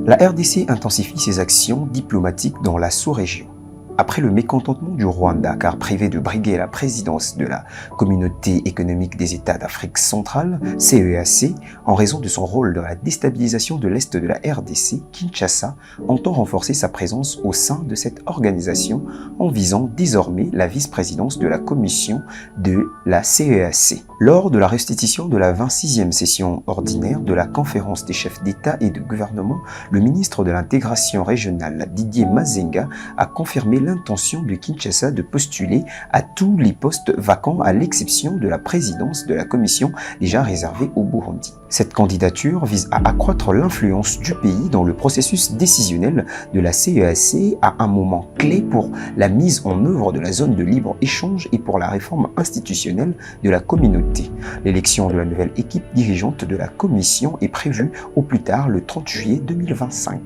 La RDC intensifie ses actions diplomatiques dans la sous-région. Après le mécontentement du Rwanda, car privé de briguer la présidence de la Communauté économique des États d'Afrique centrale, CEEAC, en raison de son rôle dans la déstabilisation de l'Est de la RDC, Kinshasa entend renforcer sa présence au sein de cette organisation en visant désormais la vice-présidence de la commission de la CEEAC. Lors de la restitution de la 26e session ordinaire de la conférence des chefs d'État et de gouvernement, le ministre de l'intégration régionale, Didier Mazenga, a confirmé l'intention de Kinshasa de postuler à tous les postes vacants à l'exception de la présidence de la commission déjà réservée au Burundi. Cette candidature vise à accroître l'influence du pays dans le processus décisionnel de la CEEAC à un moment clé pour la mise en œuvre de la zone de libre-échange et pour la réforme institutionnelle de la communauté. L'élection de la nouvelle équipe dirigeante de la commission est prévue au plus tard le 30 juillet 2025.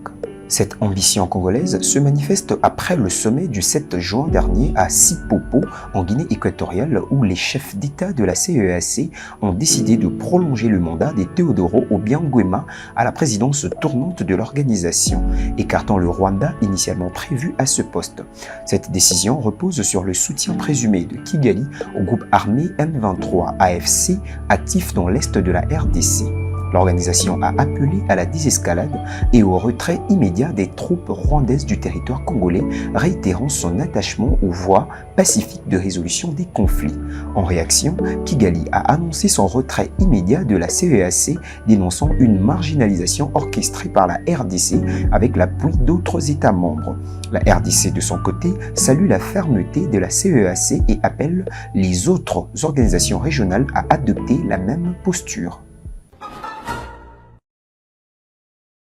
Cette ambition congolaise se manifeste après le sommet du 7 juin dernier à Sipopo, en Guinée équatoriale, où les chefs d'État de la CEEAC ont décidé de prolonger le mandat de Teodoro Obiangwema à la présidence tournante de l'organisation, écartant le Rwanda initialement prévu à ce poste. Cette décision repose sur le soutien présumé de Kigali au groupe armé M23 AFC actif dans l'est de la RDC. L'organisation a appelé à la désescalade et au retrait immédiat des troupes rwandaises du territoire congolais, réitérant son attachement aux voies pacifiques de résolution des conflits. En réaction, Kigali a annoncé son retrait immédiat de la CEEAC, dénonçant une marginalisation orchestrée par la RDC avec l'appui d'autres États membres. La RDC, de son côté, salue la fermeté de la CEEAC et appelle les autres organisations régionales à adopter la même posture.